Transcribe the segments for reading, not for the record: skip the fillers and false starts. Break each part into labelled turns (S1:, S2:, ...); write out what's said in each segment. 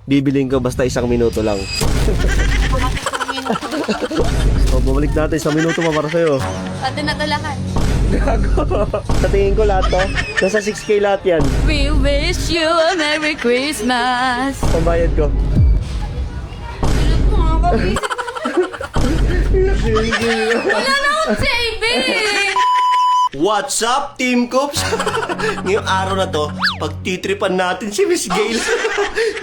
S1: bibiling ko basta 1 minuto lang. O, bumalik natin, 1 minuto pa para sa'yo.
S2: Ate na to lahat.
S1: Gago. Sa tingin ko lahat to, nasa 6K lahat yan.
S2: We wish you a Merry Christmas.
S1: Pambayad ko.
S2: Wala na akong saving!
S1: What's up, Team Coops? Ngayong araw na to, pagtitripan natin si Miss Gail.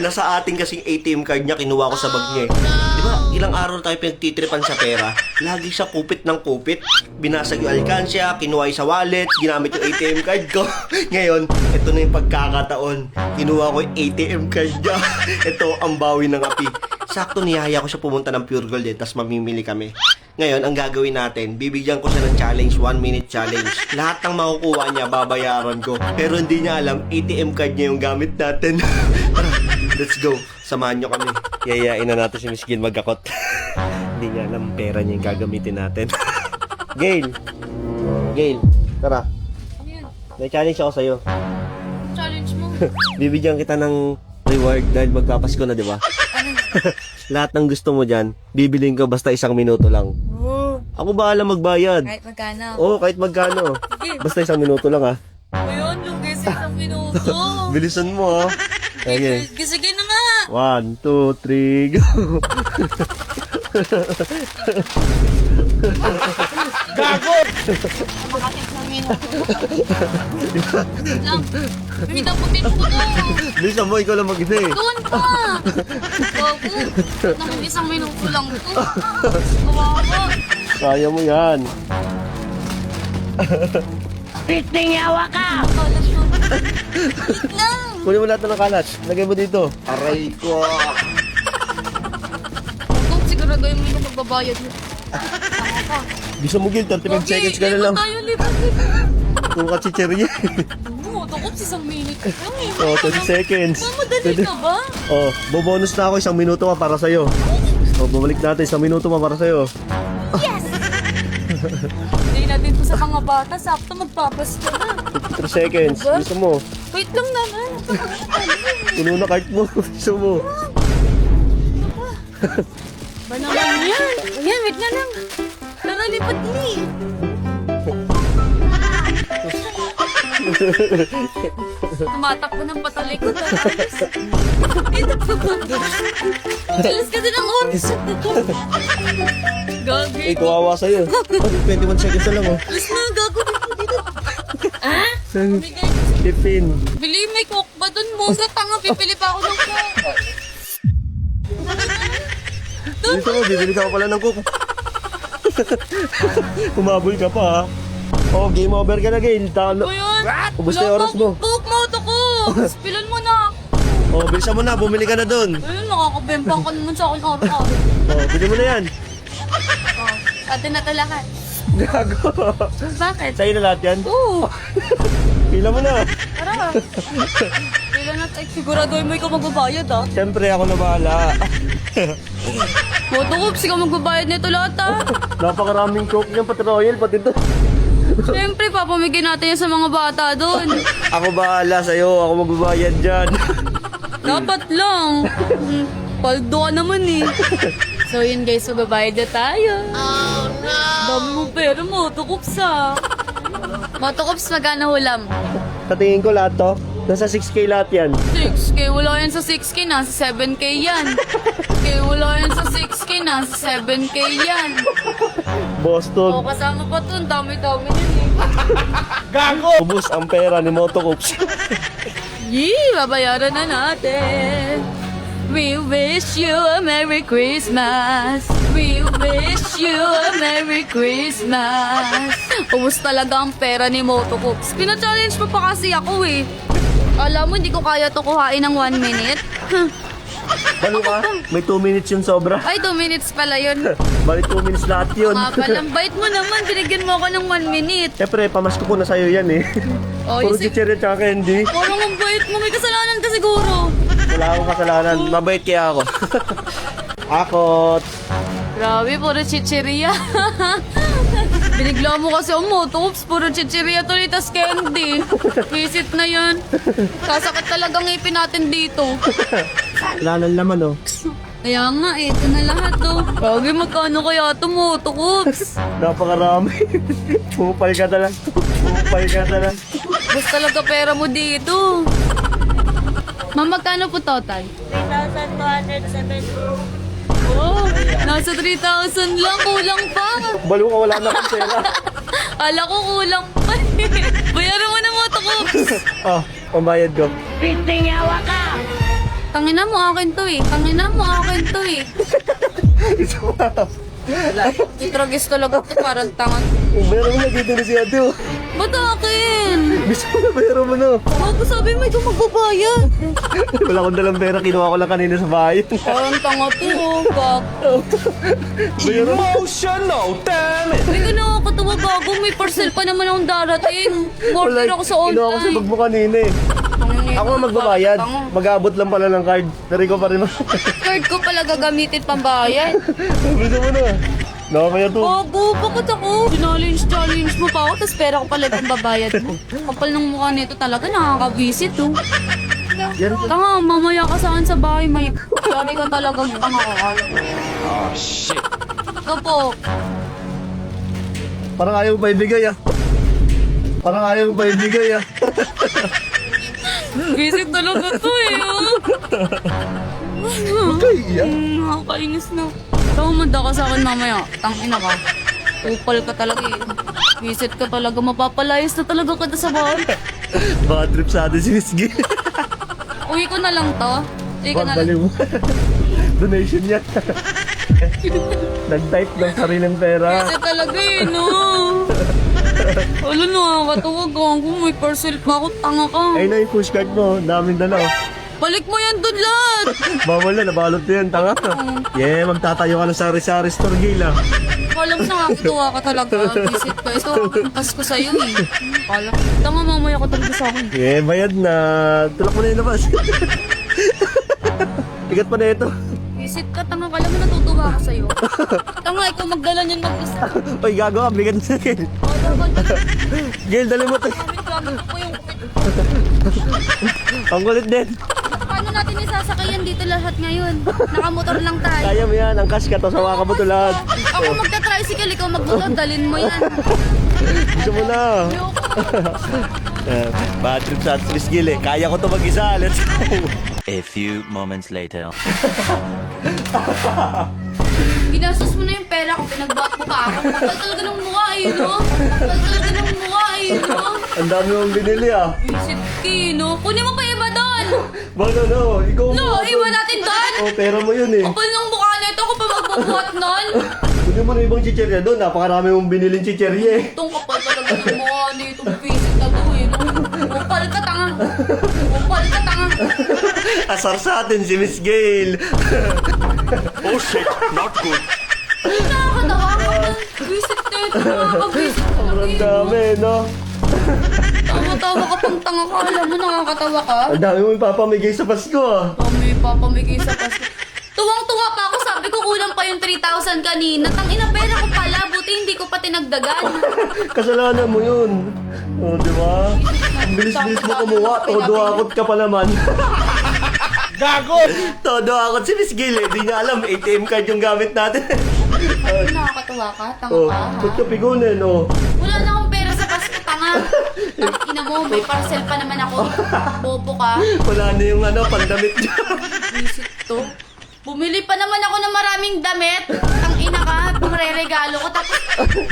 S1: Nasa ating kasing ATM card niya, kinuha ko sa bag niya. Diba, ilang araw na tayo pinagtitripan sa pera. Lagi siya kupit ng kupit. Binasag yung alkansya, kinuha yung sa wallet, ginamit yung ATM card ko. Ngayon, ito na yung pagkakataon. Kinuha ko yung ATM card niya. Ito ang bawi ng api. Sakto niyaya ko siya pumunta ng Pure Gold tapos mamimili kami. Ngayon, ang gagawin natin, bibigyan ko siya ng challenge, 1-minute challenge. Lahat ng makukuha niya, babayaran ko. Pero hindi niya alam, ATM card niya yung gamit natin. Tara, let's go. Samahan niyo kami. Yayain na natin si Miss Gail magkakot. Hindi niya alam, pera niya yung gagamitin natin. Gail! Gail, tara.
S2: Ano yun?
S1: May challenge ako sa'yo.
S2: Challenge mo?
S1: Bibigyan kita ng reward dahil magpapasko na, di ba? Lahat ng gusto mo dyan, bibiling ko basta 1 minuto lang. Ako bahala magbayad.
S2: Kahit magkano?
S1: Oo, kahit magkano.
S2: Sige.
S1: Basta 1 minuto lang, ha.
S2: Ayun, lugis isang minuto.
S1: Bilisan mo, ha. Okay.
S2: Sige na nga.
S1: 1, 2, 3, go.
S2: Gago! Makatik ng minuto. Lang. Pinaputin ko to.
S1: Bilisan mo, ikaw lang mag-isa eh.
S2: Doon pa. Gago. Nang 1 minuto lang to. Kawawa.
S1: Kaya mo yan.
S2: Yawa ka! Kalat mo. Wait lang.
S1: Kunin mo lahat na nakalat. Lagay mo dito. Aray ko.
S2: Kung siguraduhin mo yung magbabayad mo. Tama ka.
S1: Bisa mo, Gil. 35 seconds ka na lang.
S2: Tayo, lipat.
S1: Kung kachicherya.
S2: Oo, takot 1 minute lang eh.
S1: Oh, 20 seconds.
S2: Mamadali ka ba?
S1: Oh, bobonus na ako 1 minuto pa para sa'yo. Oh, bumalik natin 1 minuto pa para sa'yo.
S2: Yes! Hindi natin to sa mga bata. Sakto magpapasko na.
S1: 53 seconds. Gusto mo.
S2: Wait lang naman.
S1: Puno na cart mo. Gusto mo.
S2: Ba naman yan? Ayan, wait na lang. Tara, lipat ni. Tumatakbo ng patalikod. Ito pa ba? Bilis kasi ng oras. Gagi.
S1: Eh, kawawa sa'yo. 21 seconds na lang, oh.
S2: Bilis na, gago dito. Ah? Bigay.
S1: 15.
S2: Bili, may coke ba dun mo? Sa tanga, pipili pa ako ng coke.
S1: Gusto mo, bibili ka pa pala ng cook. Humabol ka pa, ha? Oh, game over ka na, Gail. Talo.
S2: O yun?
S1: Ubus na yung oras mo.
S2: Coke mo ito ko. Spilan mo na.
S1: Oh, bilisan mo na. Bumili ka na dun.
S2: Ayun, nakakabempang ka naman sa akin araw-araw.
S1: Oh, bili mo na yan.
S2: Oh, ate na to lahat.
S1: Gago.
S2: Bakit?
S1: Sa'yo na lahat yan?
S2: Oo.
S1: Pila mo na.
S2: Tara. Kailan na tayo? Siguraduhin mo ikaw magbabayad ah.
S1: Siyempre, ako na bahala.
S2: Motokops, ikaw magbabayad nito lahat ah.
S1: Napakaraming coke niyan, pati royal, pati ito.
S2: Siyempre, papamigay natin yan sa mga bata doon.
S1: Ako bahala sa'yo. Ako magbabayad dyan.
S2: Dapat lang. Paldo ka naman eh. So yun guys, magbabayad na tayo. Oh no! Dami mo pera, Motokops ah. Motokops, magkano ulam?
S1: Sa tingin ko lahat to, nasa 6K lahat yan.
S2: 6K, wala yan sa 6K, nasa 7K yan. Okay, wala yan sa 6K, nasa 7K yan.
S1: Boston.
S2: O, kasama pa to, ang dami-dami yun eh.
S1: Gago! Ubus ang pera ni Motocops.
S2: Yee, babayaran na natin. We wish you a Merry Christmas. We wish you a Merry Christmas. Ubus talaga ang pera ni Motocops. Pina-challenge pa kasi ako eh. Alam mo, hindi ko kaya to kuhain ng 1 minute.
S1: Balo ka? May 2 minutes yun sobra.
S2: Ay, 2 minutes pala yun.
S1: Bali 2 minutes lahat yun.
S2: Nga palang bait mo naman, binigyan mo ako ng 1 minute.
S1: Siyempre, pamasko ko na sa'yo yan eh.
S2: Oh,
S1: Puro
S2: isip,
S1: chicherya tsaka candy.
S2: parang ang bait mo, may kasalanan ka siguro.
S1: Wala akong kasalanan. Mabait kaya ako. Akot.
S2: Grabe, puro chicheria. Binigla mo kasi ang Motocops, puro chicheria tuloy, tas candy. Visit na yan. Sasakit talagang ngipin natin dito.
S1: Wala nang laman, oh.
S2: Kaya nga, ito na lahat, oh. Bagay, magkano kaya ito mo, tukots?
S1: Napakarami. Pupay ka na lang. Pupay ka na lang.
S2: Basta talaga pera mo dito. Ma'am, magkano po total?
S3: 3,207.
S2: Oh, nasa 3,000 lang, kulang pa.
S1: Balo ka, wala na kang pera.
S2: Ala ko kulang pa. Bayaran mo na mo, tukots.
S1: Ah, pambayad ko.
S2: Tangina mo akin to eh. Tangina mo akin to eh. Itragis talaga to, parang tangan.
S1: Bayaran mo na dito na si ate, oh.
S2: Ba't akin?
S1: Gusto mo na bayaran mo na.
S2: Bago sabi mo ikaw magbabayad.
S1: Wala akong dalang pera, kinuha ko lang kanina sa bahay.
S2: Parang tanga to, oh. Gag.
S1: Bayaran mo.
S4: Emotional, damn it!
S2: Hindi ka nakakatawa bago. May parcel pa naman akong darating. Order ako sa
S1: Kinuha ko sa
S2: online.
S1: bag mo kanina, eh. Ako ang magbabayad. Mag-aabot lang pala ng card. Dari ko pa rin.
S2: Card ko pala gagamitin pambayad.
S1: Gusto mo na. Nakakaya to.
S2: Bago, bakit ako? Challenge mo pa ako, tapos pera ko pala yung babayad mo. Kapal ng mukha nito talaga, nakaka-visit oh.
S1: Yan.
S2: Tanga, mamaya ka saan sa bahay, may yari ka talagang tanga ka.
S4: Oh, shit.
S2: Ikaw po,
S1: Parang ayaw mo pa ibigay, ah. Parang ayaw mo pa ibigay, ah.
S2: visit talaga to eh oh.
S1: Kaya.
S2: Nakakainis na. Tumanda ka sa akin mamaya, tangina ka. Upal ka talaga eh. Visit ka talaga, mapapalayas na talaga kita sa bahay.
S1: Baka trip sa atin si Miss Gil.
S2: Uwi ko na lang to. Uwi ko na lang.
S1: Bali mo. Donation yan. Nag-type ng sariling pera.
S2: Kasi talaga eh, no? Wala nakakatuwag ako. May parcel pa ako. Tanga ka.
S1: Ayun na yung pushcart mo. Daming dala, oh.
S2: Balik mo yan dun lahat.
S1: Bawal na, nabalot na yan. Tanga ka. Yeah, magtatayo ka ng sari-sari store, Gil, ah.
S2: Kala mo nakakatuwa ka talaga. Visit ka. Ito, ang Pasko sa'yo eh. Kala ko. Tanga mamaya ka talaga sa akin.
S1: Yeah, bayad na. Tulak mo na yung labas. Tigat pa na ito.
S2: Visit ka. Tanga ka lang natutuwa ka sa'yo. Tanga, ikaw magdala niyan mag-isa.
S1: Oy, gago ka. Bigat na, Gil. Gil, dali mo tayo.
S2: Gamit ko yung
S1: Ang kulit din.
S2: Paano natin isasakayan dito lahat ngayon? Nakamotor lang tayo.
S1: Kaya mo yan. Ang cash ka to. Sawa ka mo to lahat.
S2: Ako magta-tricycle, ikaw magmotor, dalin mo yan.
S1: Gusto mo na. Bad trip sa Miss Gil, eh. Kaya ko to mag-isa. Let's go.
S4: A few moments later.
S2: Ginastos mo na yung pera ko, pinagbuhat mo pa ako. Kapal talaga ng mukha eh, no? Kapal talaga ng mukha eh, no?
S1: Ang dami mong binili, ah.
S2: Visit ki, no? Kunin mo pa iba doon!
S1: Baka no. Ikaw
S2: No, iwan natin doon!
S1: Oh, pera mo yun, eh.
S2: Kapal ng mukha nito ako pa magbubuhat nun!
S1: Kunin mo na ibang chicherya doon. Napakarami mong binilin chicherya, eh.
S2: Itong kapal talaga ng mukha nito, visit na to eh, no? Upal ka tanga! Upal ka tanga!
S1: Asar sa atin si Miss Gail.
S4: Oh shit, not good.
S2: Ay, nakakatawa ka na. Visit nito, nakaka-visit talaga
S1: Ang
S2: eh, no?
S1: dami, no?
S2: Tawa-tawa ka pang tanga ka, alam mo, nakakatawa ka?
S1: Ang dami mo ipapamigay sa Pasko, ah.
S2: Kami papamigay sa Pasko. Tuwang-tuwa pa ako, sabi ko kulang pa yung 3,000 kanina. Tangina, pera ko pala, buti hindi ko pa tinagdagan.
S1: Kasalanan mo yun. Oh, di ba? Ang bilis-bilis mo kumuha. Todo akot ka pa naman. Gago! Todo akot si Miss Gail, eh. Di niya alam, ATM card yung gamit natin.
S2: Nakakatawa ka, tanga
S1: Oh,
S2: ka, ha?
S1: ba't ka pigunin, oh?
S2: Wala na akong pera sa Pasko, tanga. Ina mo, may parcel pa naman ako. Bobo ka.
S1: Wala na yung pandamit niya.
S2: Visit to. Bumili pa naman ako ng maraming damit. Ang ina ka, pumare-regalo ko. Tapos,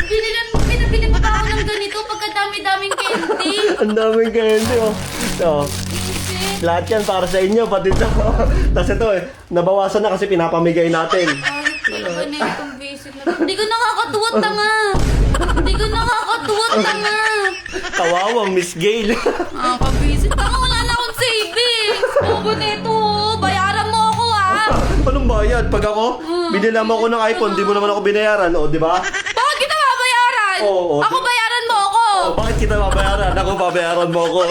S2: pinabili pa ba ako ng ganito pagkadami-daming candy?
S1: Ang daming candy, oh. Oh.
S2: Visit.
S1: Lahat yan para sa inyo, pati ito. Tapos ito, eh, nabawasan na kasi pinapamigay natin.
S2: Ayos talaga na itong visit na. Hindi ko nakakatuwa, tanga. Hindi ko nakakatuwa, tanga.
S1: Kawawang Miss Gail.
S2: Nakaka-visit. Tanga, wala na akong savings. Bobo nito. Bayaran mo ako, ha?
S1: Anong bayad? Pag ako, binila mo ako ng iPhone, di mo naman ako binayaran, o, di ba?
S2: Bakit kita babayaran?
S1: Oo.
S2: Ako bayaran mo ako.
S1: Oh, bakit kita babayaran? Ako babayaran mo ako.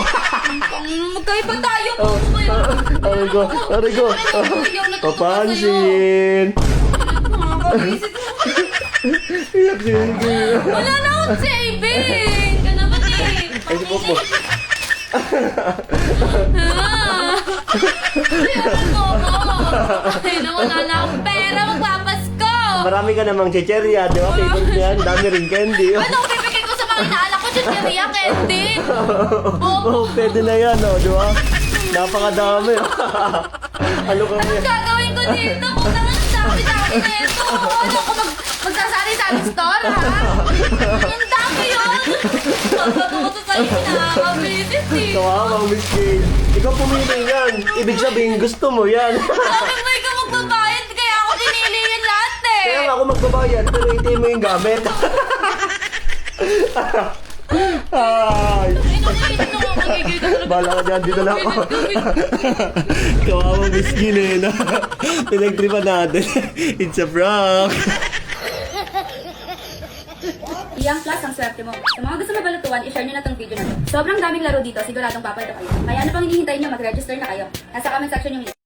S2: Magkaiba tayo. Bobo bayaran.
S1: Aray ko, aray ko. Papansin.
S2: Nakaka-visit.
S1: Iyak si Gail.
S2: Wala na akong savings. Ka naman eh.
S1: Ay, si Popo.
S2: Ah. Ay, wala na akong pera, magpapasko!
S1: Marami ka namang chicherya, di ba? Favorite niyan, dami rin candy.
S2: Ano, pipigay ko sa mga inaalak ko, chicheria, candy!
S1: Oh, pwede na yan, oh, di ba? Napakadami. Ano ka
S2: Anong gagawin ko dito? Kung naman dami-dami na ito. Ano ko magsasari-sari store, ha? Ang dami yun! Sabi ko sa sa'yo na, kabilis eh.
S1: Kawawa, Miss Gail. Ikaw pumili yan. Ibig sabihin, gusto mo yan.
S2: Sabi mo ikaw magbabayad, kaya ako pinili yan lahat eh.
S1: Kaya nga ako magbabayad, pero ATM mo yung gamit. Ay, bala ka dyan, dito na ako. Kawawa, Miss Gail eh. No? Pinagtripan natin. It's a prank.
S3: Yang Plus ang swerte mo. Sa mga gusto mabalutuan, i-share nyo na tong video na to. Sobrang daming laro dito, siguradong papayado kayo. Kaya ano pang hinihintay nyo, mag-register na kayo. Nasa comment section yung link.